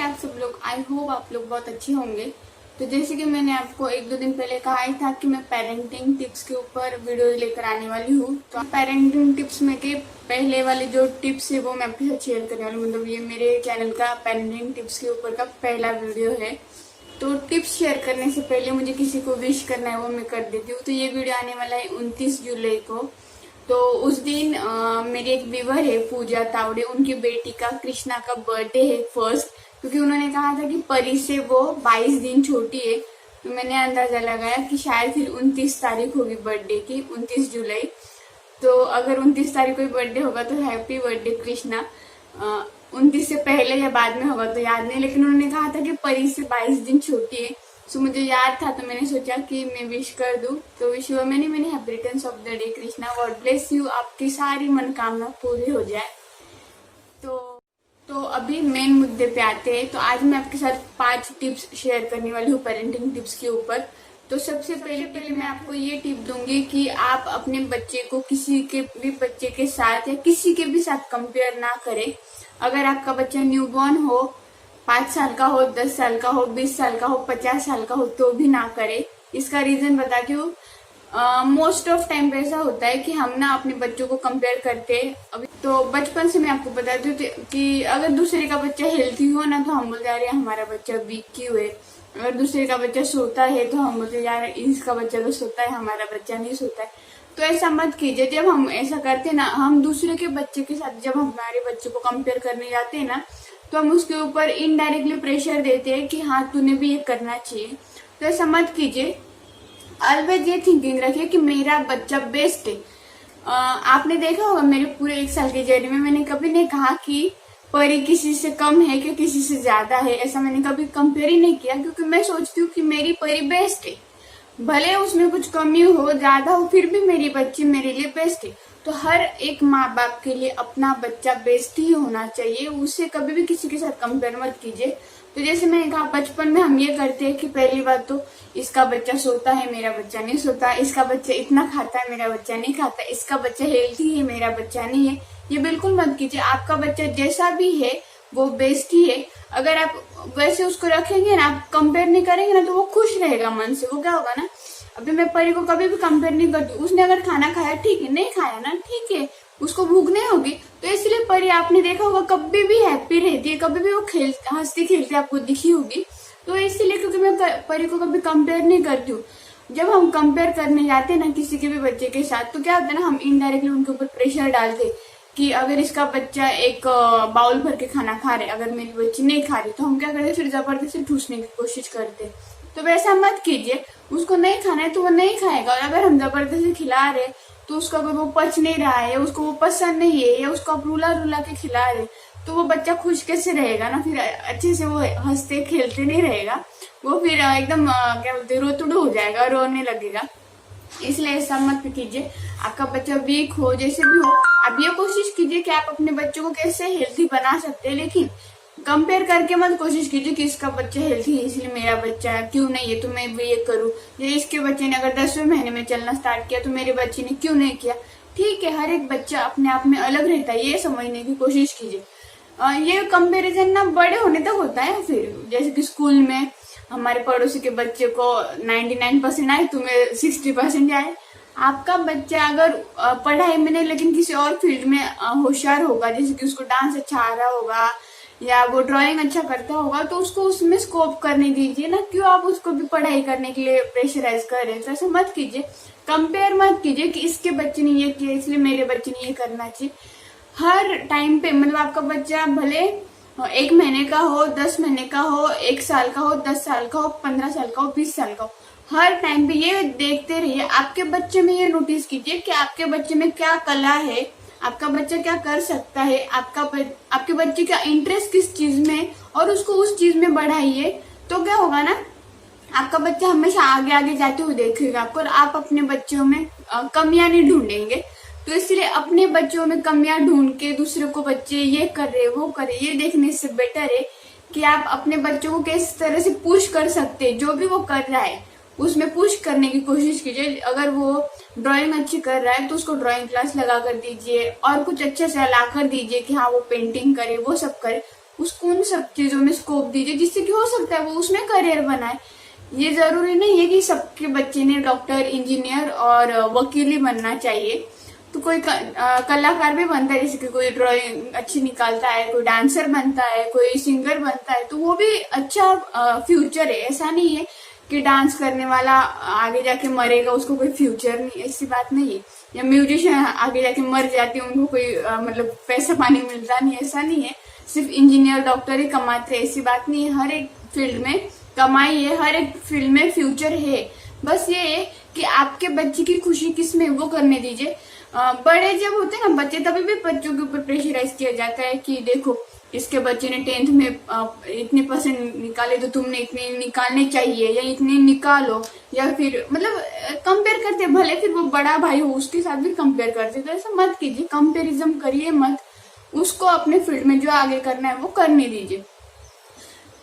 आप सब लोग। आई होप आप लोग बहुत अच्छे होंगे। तो जैसे कि मैंने आपको एक दो दिन पहले कहा ही था कि मैं पेरेंटिंग टिप्स के वीडियो लेकर आने वाली हूँ। तो पेरेंटिंग टिप्स में के पहले वाले जो टिप्स है वो मैं आपके साथ शेयर करने वाली हूँ। मतलब ये मेरे चैनल का पेरेंटिंग टिप्स के ऊपर का पहला वीडियो है। तो टिप्स शेयर करने से पहले मुझे किसी को विश करना है वो मैं कर देती हूँ। तो ये वीडियो आने वाला है 29 जुलाई को। तो उस दिन मेरी एक व्यूवर है पूजा तावड़े, उनकी बेटी का कृष्णा का बर्थडे है फर्स्ट, क्योंकि उन्होंने कहा था कि परी से वो 22 दिन छोटी है। तो मैंने अंदाजा लगाया कि शायद फिर 29 तारीख होगी बर्थडे की, 29 जुलाई। तो अगर 29 तारीख को बर्थडे होगा तो हैप्पी बर्थडे कृष्णा। 29 से पहले या बाद में होगा तो याद नहीं, लेकिन उन्होंने कहा था कि परी से 22 दिन छोटी है। सो मुझे याद था तो मैंने सोचा कि मैं विश कर दूं। तो विश हुआ मैंने happy returns of the day Krishna, God bless you, आपकी सारी मनोकामना पूरी हो जाए। तो अभी मेन मुद्दे पे आते हैं। तो आज मैं आपके साथ 5 टिप्स शेयर करने वाली हूँ पेरेंटिंग टिप्स के ऊपर। तो सबसे पहले मैं आपको ये टिप दूंगी कि आप अपने बच्चे को किसी के भी बच्चे के साथ या किसी के भी साथ कंपेयर ना करें। अगर आपका बच्चा न्यूबॉर्न हो, 5 साल का हो, 10 साल का हो, 20 साल का हो, 50 साल का हो, तो भी ना करे। इसका रीजन बताती हूँ। मोस्ट ऑफ टाइम पे ऐसा होता है कि हम ना अपने बच्चों को कंपेयर करते हैं। अभी तो बचपन से मैं आपको बताती हूँ कि अगर दूसरे का बच्चा हेल्थी हो ना तो हम बोलते यार हमारा बच्चा वीक क्यों है। अगर दूसरे का बच्चा सोता है तो हम बोलते यार इसका बच्चा तो सोता है, हमारा बच्चा नहीं सोता है। तो ऐसा मत कीजिए। जब हम ऐसा करते ना, हम दूसरे के बच्चे के साथ जब हमारे बच्चे को कंपेयर करने जाते हैं ना, तो हम उसके ऊपर इनडायरेक्टली प्रेशर देते हैं कि हाँ तूने भी ये करना चाहिए। तो ऐसा मत कीजिए। ऑलवेज ये थिंकिंग रखिए कि मेरा बच्चा बेस्ट है। आपने देखा होगा मेरे पूरे 1 साल के जर्नी में मैंने कभी नहीं कहा कि परी किसी से कम है कि किसी से ज्यादा है। ऐसा मैंने कभी कंपेयर ही नहीं किया, क्योंकि मैं सोचती हूँ कि मेरी परी बेस्ट है। भले उसमें कुछ कमी हो, ज्यादा हो, फिर भी मेरी बच्ची मेरे लिए बेस्ट है। तो हर एक माँ बाप के लिए अपना बच्चा बेस्ट ही होना चाहिए। उससे कभी भी किसी के साथ कंपेयर मत कीजिए। तो जैसे मैंने कहा बचपन में हम ये करते हैं कि पहली बात तो इसका बच्चा सोता है, मेरा बच्चा नहीं सोता, इसका बच्चा इतना खाता है, मेरा बच्चा नहीं खाता, इसका बच्चा हेल्थी है, मेरा बच्चा नहीं है। ये बिल्कुल मत कीजिए। आपका बच्चा जैसा भी है वो बेस्ट ही है। अगर आप वैसे उसको रखेंगे ना, आप कंपेयर नहीं करेंगे ना, तो वो खुश रहेगा मन से। वो क्या होगा ना, अभी मैं परी को कभी भी कंपेयर नहीं करती। उसने अगर खाना खाया ठीक है, नहीं खाया ना ठीक है, उसको भूख नहीं होगी। तो इसलिए परी आपने देखा होगा कभी भी हैप्पी रहती है, कभी भी वो हंसती खेलती आपको दिखी होगी। तो इसलिए क्योंकि मैं परी को कभी कंपेयर नहीं करती हूँ। जब हम कंपेयर करने जाते हैं ना किसी के भी बच्चे के साथ, तो क्या होता है ना, हम इनडायरेक्टली उनके ऊपर प्रेशर डालते कि अगर इसका बच्चा एक बाउल भर के खाना खा रहे, अगर मेरी बच्ची नहीं खा रही, तो हम क्या करते, फिर जबरदस्ती ठूसने की कोशिश करते। तो वैसा मत कीजिए। उसको नहीं खाना है तो वो नहीं खाएगा। और अगर हम जबरदस्ती खिला रहे तो उसको अगर वो पच नहीं रहा है, उसको वो पसंद नहीं है, या उसको आप रुला रुला के खिला रहे, तो वो बच्चा खुश कैसे रहेगा ना, फिर अच्छे से वो हंसते खेलते नहीं रहेगा। वो फिर एकदम क्या बोलते, रोतुड़ू हो जाएगा, रोने लगेगा। इसलिए ऐसा मत कीजिए। आपका बच्चा वीक हो, जैसे भी हो, आप ये कोशिश कीजिए कि आप अपने बच्चों को कैसे हेल्थी बना सकते हैं, लेकिन कंपेयर करके मत कोशिश कीजिए कि इसका बच्चा हेल्थी है इसलिए मेरा बच्चा क्यों नहीं है तो मैं भी ये करूँ। ये इसके बच्चे ने अगर 10वें महीने में चलना स्टार्ट किया तो मेरे बच्चे ने क्यों नहीं किया। ठीक है, हर एक बच्चा अपने आप में अलग रहता है, ये समझने की कोशिश कीजिए। ये कंपैरिजन ना बड़े होने तक होता है। फिर जैसे कि स्कूल में हमारे पड़ोसी के बच्चे को 99% आए, तुम्हें 60% आए। आपका बच्चा अगर पढ़ाई में नहीं लेकिन किसी और फील्ड में होशियार होगा, जैसे कि उसको डांस अच्छा आ रहा होगा या वो ड्राइंग अच्छा करता होगा, तो उसको उसमें स्कोप करने दीजिए ना। क्यों आप उसको भी पढ़ाई करने के लिए प्रेशराइज कर रहे हैं। तो ऐसा मत कीजिए। कंपेयर मत कीजिए कि इसके बच्चे ने ये किया इसलिए मेरे बच्चे ने ये करना चाहिए। हर टाइम पे मतलब आपका बच्चा भले 1 महीने का हो, 10 महीने का हो, 1 साल का हो, 10 साल का हो, 15 साल का हो, 20 साल का हो, हर टाइम पे ये देखते रहिए। आपके बच्चे में ये नोटिस कीजिए कि आपके बच्चे में क्या कला है, आपका बच्चा क्या कर सकता है, आपके बच्चे का इंटरेस्ट किस चीज में, और उसको उस चीज में बढ़ाइए। तो क्या होगा ना, आपका बच्चा हमेशा आगे आगे जाते हुए देखेगा आपको, और आप अपने बच्चों में कमियां नहीं ढूंढेंगे। तो इसलिए अपने बच्चों में कमियां ढूंढ के दूसरे को बच्चे ये कर रहे वो करे, ये देखने से बेटर है कि आप अपने बच्चों को किस तरह से पुश कर सकते हैं। जो भी वो कर रहा है उसमें पुश करने की कोशिश कीजिए। अगर वो ड्राइंग अच्छी कर रहा है तो उसको ड्राइंग क्लास लगा कर दीजिए, और कुछ अच्छे से ला कर दीजिए कि हाँ वो पेंटिंग करे, वो सब करे। उसको उन सब चीजों में स्कोप दीजिए जिससे कि हो सकता है वो उसमें करियर बनाए। ये जरूरी नहीं है कि सबके बच्चे ने डॉक्टर, इंजीनियर और वकील ही बनना चाहिए। तो कोई कलाकार भी बनता है, जैसे कि कोई ड्राइंग अच्छी निकालता है, कोई डांसर बनता है, कोई सिंगर बनता है, तो वो भी अच्छा फ्यूचर है। ऐसा नहीं है कि डांस करने वाला आगे जाके मरेगा, उसको कोई फ्यूचर नहीं, ऐसी बात नहीं है। या म्यूजिशियन आगे जाके मर जाते हैं, उनको कोई मतलब पैसा पानी मिलता नहीं, ऐसा नहीं है। सिर्फ इंजीनियर, डॉक्टर ही कमाते हैं, ऐसी बात नहीं है। हर एक फील्ड में कमाई है, हर एक फील्ड में फ्यूचर है। बस ये है कि आपके बच्चे की खुशी किस में, वो करने दीजिए। बड़े जब होते हैं ना बच्चे, तभी भी बच्चों के ऊपर प्रेशराइज किया जाता है कि देखो इसके बच्चे ने 10th में इतने परसेंट निकाले तो तुमने इतने निकालने चाहिए, या इतने निकालो, या फिर मतलब कंपेयर करते, भले फिर वो बड़ा भाई हो उसके साथ भी कंपेयर करते। तो ऐसा मत कीजिए, कंपेरिज्म करिए मत, उसको अपने फील्ड में जो आगे करना है वो करने दीजिए।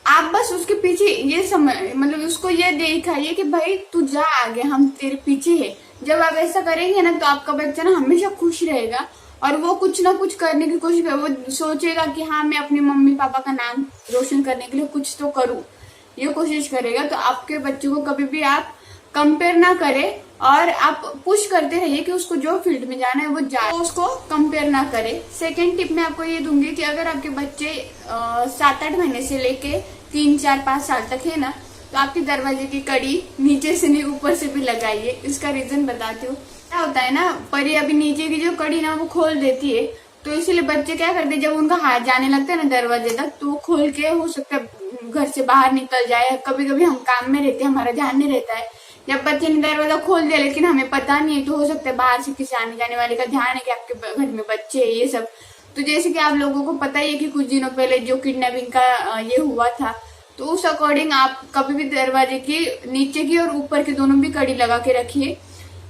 आप बस उसके पीछे ये समझ मतलब उसको ये दिखाइए कि भाई तू जा आगे, हम तेरे पीछे है। जब आप ऐसा करेंगे ना तो आपका बच्चा ना हमेशा खुश रहेगा और वो कुछ ना कुछ करने की कोशिश करे। वो सोचेगा कि हाँ मैं अपने मम्मी पापा का नाम रोशन करने के लिए कुछ तो करूँ, ये कोशिश करेगा। तो आपके बच्चे को कभी भी आप कंपेयर ना करें और आप पुश करते रहिए कि उसको जो फील्ड में जाना है वो जाए, तो उसको कंपेयर ना करे। सेकेंड टिप मैं आपको ये दूंगी कि अगर आपके बच्चे 7-8 महीने से लेके 3-4-5 साल तक है ना, तो आपके दरवाजे की कड़ी नीचे से नहीं ऊपर से भी लगाइए। इसका रीजन बताती हूँ। क्या होता है ना, परी अभी नीचे की जो कड़ी ना वो खोल देती है, तो इसीलिए बच्चे क्या करते हैं, जब उनका हाथ जाने लगता है ना दरवाजे तक, तो वो खोल के हो सकता है घर से बाहर निकल जाए। कभी कभी हम काम में रहते हैं, हमारा ध्यान नहीं रहता है, जब बच्चे ने दरवाजा खोल दिया लेकिन हमें पता नहीं है, तो हो सकता है बाहर से किसी आने जाने वाले का ध्यान है कि आपके घर में बच्चे है, ये सब। तो जैसे कि आप लोगों को पता ही है कि कुछ दिनों पहले जो किडनैपिंग का ये हुआ था, तो उस अकॉर्डिंग आप कभी भी दरवाजे की नीचे की और ऊपर की दोनों भी कड़ी लगा के रखिए।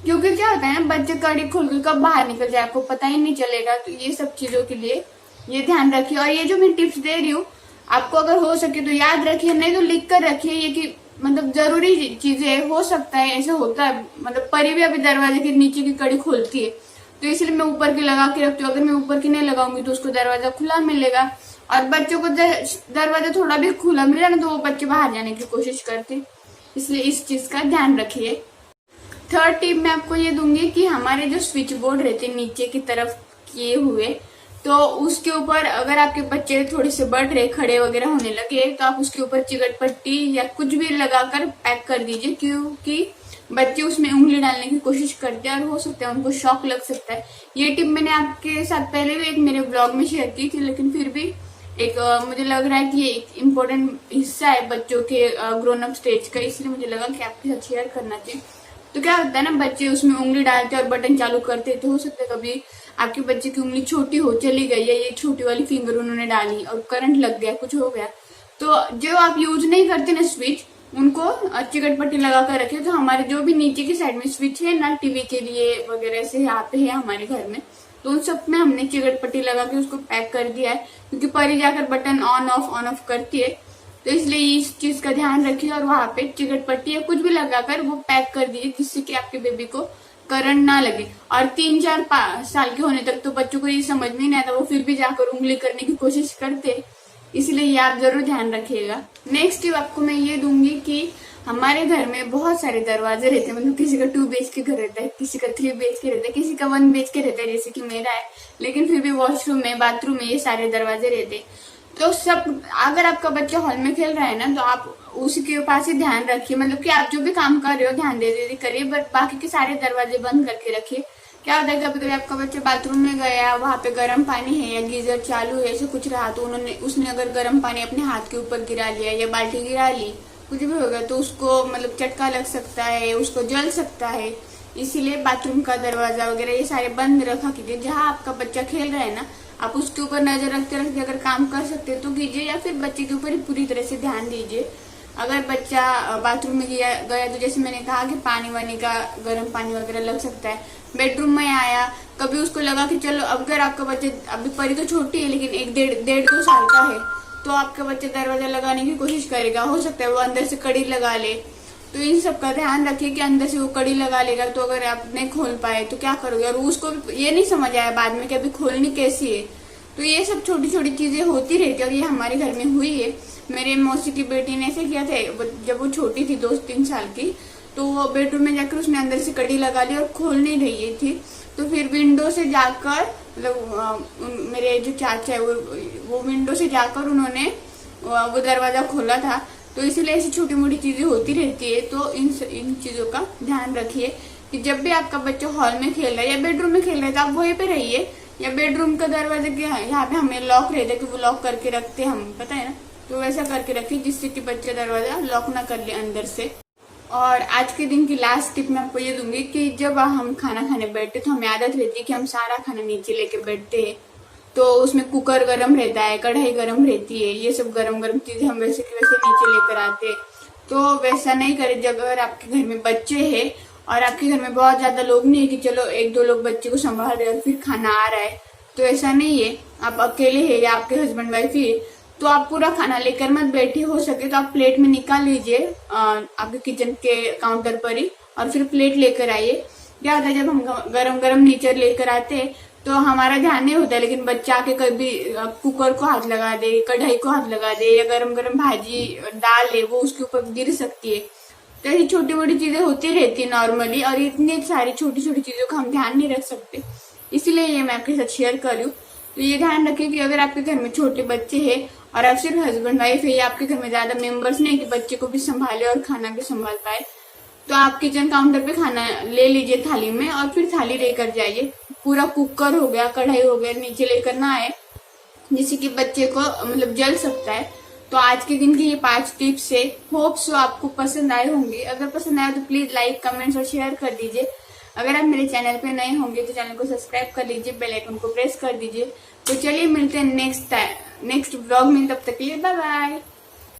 क्योंकि क्या होता है ना, बच्चे कड़ी खोल के कब बाहर निकल जाए आपको पता ही नहीं चलेगा। तो ये सब चीजों के लिए ये ध्यान रखिए। और ये जो मैं टिप्स दे रही हूँ आपको अगर हो सके तो याद रखिए, नहीं तो लिख कर रखिए। ये कि मतलब जरूरी चीजें, हो सकता है ऐसा होता है, मतलब परी भी अभी दरवाजे के नीचे की कड़ी खोलती है, तो इसलिए मैं ऊपर की लगा के रखती हूँ। अगर मैं ऊपर की नहीं लगाऊंगी तो उसको दरवाजा खुला मिलेगा, और बच्चों को दरवाजा थोड़ा भी खुला मिला ना तो वो बच्चे बाहर जाने की कोशिश करते, इसलिए इस चीज का ध्यान रखिए। थर्ड टिप मैं आपको ये दूंगी कि हमारे जो स्विच बोर्ड रहते नीचे की तरफ किए हुए, तो उसके ऊपर अगर आपके बच्चे थोड़े से बढ़ रहे, खड़े वगैरह होने लगे, तो आप उसके ऊपर चिकट पट्टी या कुछ भी लगाकर पैक कर दीजिए। क्योंकि बच्चे उसमें उंगली डालने की कोशिश करते हैं और हो सकता है उनको शॉक लग सकता है। ये टिप मैंने आपके साथ पहले भी एक मेरे ब्लॉग में शेयर की थी, लेकिन फिर भी एक मुझे लग रहा है कि ये एक इम्पोर्टेंट हिस्सा है बच्चों के ग्रोन अप स्टेज का, इसलिए मुझे लगा कि आपके साथ शेयर करना चाहिए। तो क्या होता है ना, बच्चे उसमें उंगली डालते और बटन चालू करते, तो हो सकता है कभी आपके बच्चे की उंगली छोटी हो, चली गई, या ये छोटी वाली फिंगर उन्होंने डाली और करंट लग गया, कुछ हो गया। तो जो आप यूज नहीं करते ना स्विच, उनको चिकट पट्टी लगा कर रखे। तो हमारे जो भी नीचे की साइड में स्विच है ना टीवी के लिए वगैरह से यहाँ पे है हमारे घर में, तो उन सब में हमने चिकट पट्टी लगा के उसको पैक कर दिया है। क्योंकि परी जाकर बटन ऑन ऑफ करती है, तो इसलिए इस चीज का ध्यान रखिए और वहां पे चिकट पट्टी या कुछ भी लगाकर वो पैक कर दीजिए, जिससे कि आपके बेबी को करंट ना लगे। और 3-4 साल के होने तक तो बच्चों को ये समझ में नहीं आता, वो फिर भी जाकर उंगली करने की कोशिश करते, इसलिए ये आप जरूर ध्यान रखिएगा। नेक्स्ट टिप आपको मैं ये दूंगी कि हमारे घर में बहुत सारे दरवाजे रहते हैं, मतलब किसी का 2 BHK घर रहता है, किसी का 3 BHK रहता है, किसी का 1 BHK रहता है जैसे कि मेरा है, लेकिन फिर भी वॉशरूम में, बाथरूम में ये सारे दरवाजे रहते हैं। तो सब, अगर आपका बच्चा हॉल में खेल रहा है ना, तो आप उसके पास ही ध्यान रखिए, मतलब कि आप जो भी काम कर रहे हो ध्यान दे दे करिए, बट बाकी के सारे दरवाजे बंद करके रखिए। क्या होता है कभी कभी आपका बच्चा बाथरूम में गया, वहां पे गर्म पानी है या गीजर चालू है, ऐसे कुछ रहा, तो उसने अगर गर्म पानी अपने हाथ के ऊपर गिरा लिया या बाल्टी गिरा ली, कुछ भी होगा, तो उसको मतलब चटका लग सकता है, उसको जल सकता है। इसीलिए बाथरूम का दरवाजा वगैरह ये सारे बंद रखा कीजिए। जहाँ आपका बच्चा खेल रहा है ना, आप उसके ऊपर नजर रखते रखते अगर काम कर सकते तो कीजिए, या फिर बच्चे के ऊपर पूरी तरह से ध्यान दीजिए। अगर बच्चा बाथरूम में गया तो जैसे मैंने कहा कि पानी वानी का, गर्म पानी वगैरह लग सकता है। बेडरूम में आया, कभी उसको लगा कि चलो, अगर आपका बच्चा, अभी परी तो छोटी है लेकिन 1-1.5-2 साल का है, तो आपका बच्चा दरवाजा लगाने की कोशिश करेगा, हो सकता है वो अंदर से कड़ी लगा ले। तो इन सब का ध्यान रखिए कि अंदर से वो कड़ी लगा लेगा, तो अगर आप नहीं खोल पाए तो क्या करोगे, और उसको ये नहीं समझ आया बाद में कि अभी खोलनी कैसी है, तो ये सब छोटी छोटी चीजें होती रहती है और ये हमारे घर में हुई है। मेरे मौसी की बेटी ने ऐसे किया था जब वो छोटी थी 2-3 साल की, तो वो बेडरूम में जाकर उसने अंदर से कड़ी लगा ली और खोल नहीं रही थी। तो फिर विंडो से जाकर मतलब मेरे जो चाचा है वो विंडो से जाकर उन्होंने वो दरवाजा खोला था। तो इसलिए ऐसी छोटी मोटी चीजें होती रहती है। तो इन चीजों का ध्यान रखिए कि जब भी आपका बच्चा हॉल में खेल रहा है या बेडरूम में खेल रहा है तो आप वहीं पे रहिए, या बेडरूम का दरवाजा क्या है यहाँ पे हमें लॉक रहता है कि वो लॉक करके रखते हैं, हम पता है ना, तो वैसा करके रखिए जिससे कि बच्चा दरवाजा लॉक ना कर ले अंदर से। और आज के दिन की लास्ट टिप मैं आपको ये दूंगी कि जब हम खाना खाने बैठते तो हमें आदत रहती है कि हम सारा खाना नीचे लेके बैठते हैं। तो उसमें कुकर गरम रहता है, कढ़ाई गरम रहती है, ये सब गरम गरम चीजें हम वैसे की वैसे नीचे लेकर आते हैं। तो वैसा नहीं करें जब अगर आपके घर में बच्चे हैं और आपके घर में बहुत ज्यादा लोग नहीं है कि चलो 1-2 लोग बच्चे को संभाल रहे और फिर खाना आ रहा है, तो ऐसा नहीं है। आप अकेले है या आपके हस्बैंड वाइफ ही है तो आप पूरा खाना लेकर मत बैठिए, हो सके तो आप प्लेट में निकाल लीजिए आपके किचन के काउंटर पर ही, और फिर प्लेट लेकर आइए। क्या होता है जब हम गरम गरम नीचे लेकर आते हैं तो हमारा ध्यान नहीं होता, लेकिन बच्चा आके कभी कुकर को हाथ लगा दे, कढ़ाई को हाथ लगा दे, या गरम गरम भाजी दाल है वो उसके ऊपर गिर सकती है। तो ऐसी छोटी मोटी चीजें होती रहती है नॉर्मली, और इतनी सारी छोटी छोटी चीजों का हम ध्यान नहीं रख सकते, इसलिए ये मैं आपके साथ शेयर कर रही हूँ। तो ये ध्यान रखें कि अगर आपके घर में छोटे बच्चे हैं और आप सिर्फ हस्बैंड वाइफ है या आपके घर में ज्यादा मेंबर्स नहीं कि बच्चे को भी संभाले और खाना भी संभाल पाए, तो आप किचन काउंटर पे खाना ले लीजिए थाली में और फिर थाली लेकर जाइए। पूरा कुकर हो गया, कढ़ाई हो गया नीचे लेकर ना आए, जिससे कि बच्चे को मतलब जल सकता है। तो आज के दिन की ये 5 टिप्स है, होप सो आपको पसंद आए होंगे। अगर पसंद आए तो प्लीज लाइक, कमेंट्स और शेयर कर दीजिए। अगर आप मेरे चैनल पे नए होंगे तो चैनल को सब्सक्राइब कर लीजिए, बेल आइकन को प्रेस कर दीजिए। तो चलिए मिलते हैं नेक्स्ट व्लॉग में, तब तक के लिए बाय बाय।